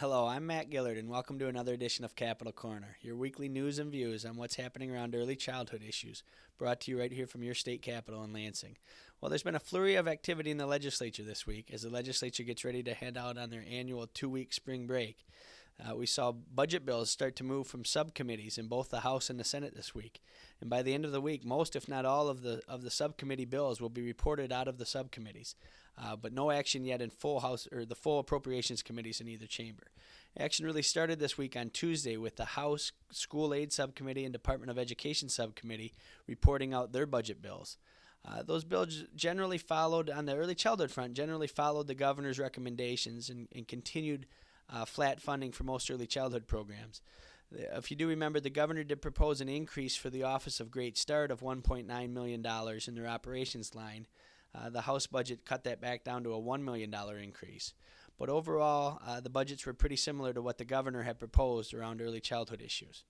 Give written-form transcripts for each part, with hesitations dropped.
Hello, I'm Matt Gillard, and welcome to another edition of Capitol Corner, your weekly news and views on what's happening around early childhood issues, brought to you right here from your state capital in Lansing. Well, there's been a flurry of activity in the legislature this week as the legislature gets ready to head out on their annual 2-week spring break. We saw budget bills start to move from subcommittees in both the House and the Senate this week, and by the end of the week, most, if not all, of the subcommittee bills will be reported out of the subcommittees, but no action yet in full House or the full appropriations committees in either chamber. Action really started this week on Tuesday with the House School Aid Subcommittee and Department of Education Subcommittee reporting out their budget bills. Those bills generally followed, on the early childhood front, generally followed the governor's recommendations and continued flat funding for most early childhood programs. If you do remember, the governor did propose an increase for the Office of Great Start of $1.9 million in their operations line. The House budget cut that back down to a $1 million increase. But overall, the budgets were pretty similar to what the governor had proposed around early childhood issues.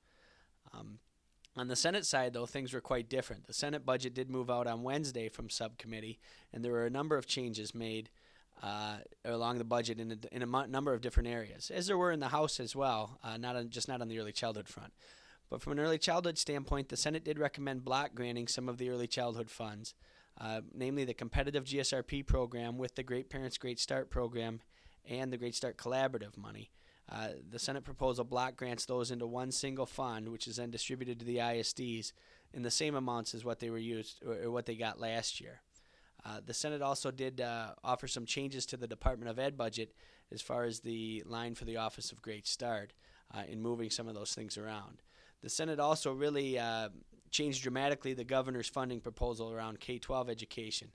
On the Senate side, though, things were quite different. The Senate budget did move out on Wednesday from subcommittee, and there were a number of changes made along the budget in a number of different areas, as there were in the House as well, not on the early childhood front. But from an early childhood standpoint, the Senate did recommend block granting some of the early childhood funds, namely the competitive GSRP program with the Great Parents Great Start program and the Great Start Collaborative money. The Senate proposal block grants those into one single fund, which is then distributed to the ISDs in the same amounts as what they were used or what they got last year. The Senate also did offer some changes to the Department of Ed budget as far as the line for the Office of Great Start in moving some of those things around. The Senate also really changed dramatically the governor's funding proposal around K-12 education.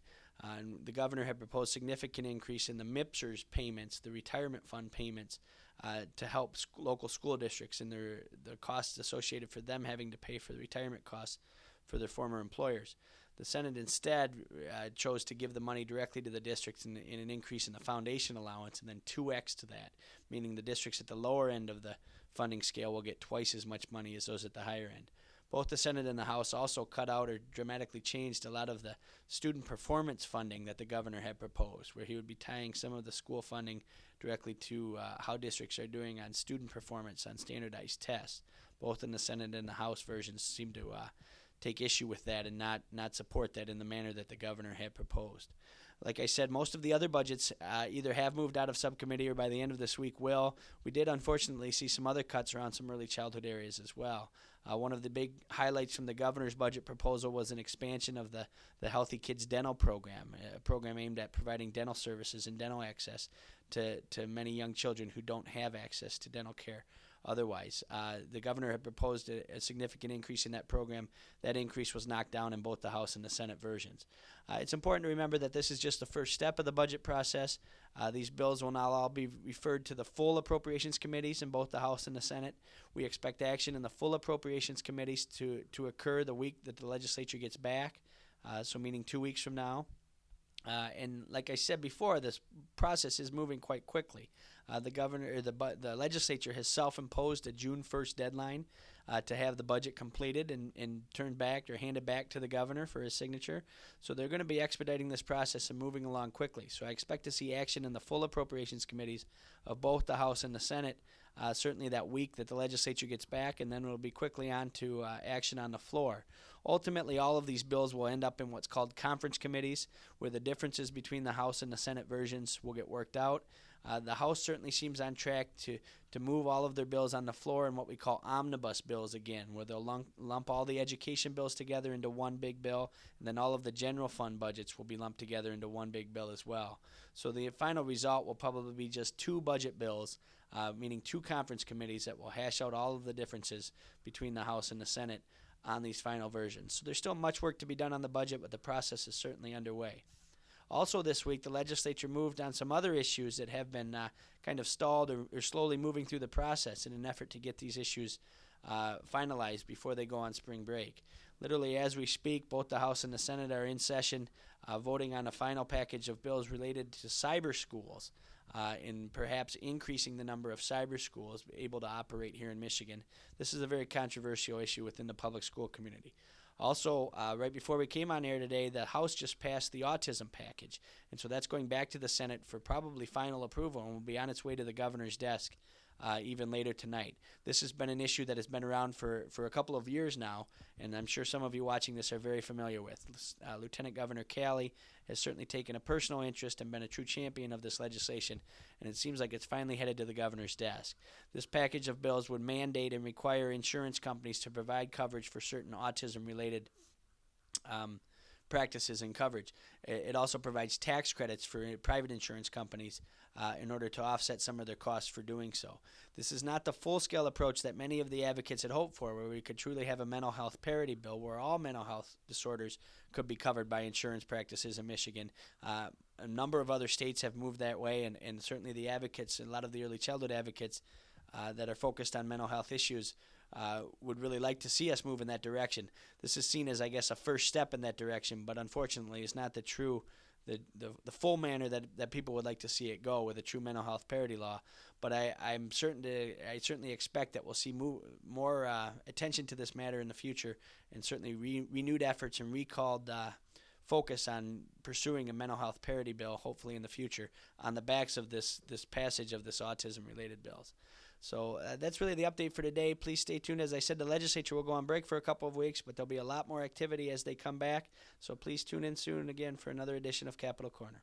And the governor had proposed significant increase in the MIPSERS payments, the retirement fund payments, to help local school districts and the costs associated for them having to pay for the retirement costs for their former employers. The Senate instead chose to give the money directly to the districts in an increase in the foundation allowance and then 2x to that, meaning the districts at the lower end of the funding scale will get twice as much money as those at the higher end. Both the Senate and the House also cut out or dramatically changed a lot of the student performance funding that the governor had proposed, where he would be tying some of the school funding directly to how districts are doing on student performance on standardized tests. Both in the Senate and the House versions seem to take issue with that and not support that in the manner that the governor had proposed. Like I said, most of the other budgets either have moved out of subcommittee or by the end of this week will. We did unfortunately see some other cuts around some early childhood areas as well. One of the big highlights from the governor's budget proposal was an expansion of the Healthy Kids Dental program, a program aimed at providing dental services and dental access to many young children who don't have access to dental care otherwise. The governor had proposed a significant increase in that program. That increase was knocked down in both the House and the Senate versions. It's important to remember that this is just the first step of the budget process. These bills will now all be referred to the full appropriations committees in both the House and the Senate. We expect action in the full appropriations committees to occur the week that the legislature gets back, so meaning 2 weeks from now. And like I said before, this process is moving quite quickly. The legislature has self-imposed a June 1st deadline to have the budget completed and turned back or handed back to the governor for his signature. So they're going to be expediting this process and moving along quickly. So I expect to see action in the full appropriations committees of both the House and the Senate, certainly that week that the legislature gets back, and then we'll be quickly on to action on the floor. Ultimately, all of these bills will end up in what's called conference committees, where the differences between the House and the Senate versions will get worked out. The House certainly seems on track to move all of their bills on the floor in what we call omnibus bills again, where they'll lump all the education bills together into one big bill, and then all of the general fund budgets will be lumped together into one big bill as well. So the final result will probably be just 2 budget bills, meaning 2 conference committees that will hash out all of the differences between the House and the Senate on these final versions. So there's still much work to be done on the budget, but the process is certainly underway. Also this week, the legislature moved on some other issues that have been kind of stalled or slowly moving through the process in an effort to get these issues finalized before they go on spring break. Literally, as we speak, both the House and the Senate are in session voting on a final package of bills related to cyber schools and perhaps increasing the number of cyber schools able to operate here in Michigan. This is a very controversial issue within the public school community. Also, right before we came on air today, the House just passed the autism package, and so that's going back to the Senate for probably final approval and will be on its way to the governor's desk even later tonight. This has been an issue that has been around for a couple of years now, and I'm sure some of you watching this are very familiar with. Lieutenant Governor Calley has certainly taken a personal interest and been a true champion of this legislation, and it seems like it's finally headed to the governor's desk. This package of bills would mandate and require insurance companies to provide coverage for certain autism-related practices and coverage. It also provides tax credits for private insurance companies in order to offset some of their costs for doing so. This is not the full-scale approach that many of the advocates had hoped for, where we could truly have a mental health parity bill where all mental health disorders could be covered by insurance practices in Michigan. A number of other states have moved that way, and certainly the advocates, a lot of the early childhood advocates that are focused on mental health issues would really like to see us move in that direction. This is seen as, I guess, a first step in that direction, but unfortunately it's not the full manner that people would like to see it go with a true mental health parity law. But I certainly expect that we'll see more attention to this matter in the future, and certainly renewed efforts and recalled focus on pursuing a mental health parity bill, hopefully in the future, on the backs of this passage of this autism-related bills. So that's really the update for today. Please stay tuned. As I said, the legislature will go on break for a couple of weeks, but there'll be a lot more activity as they come back. So please tune in soon again for another edition of Capitol Corner.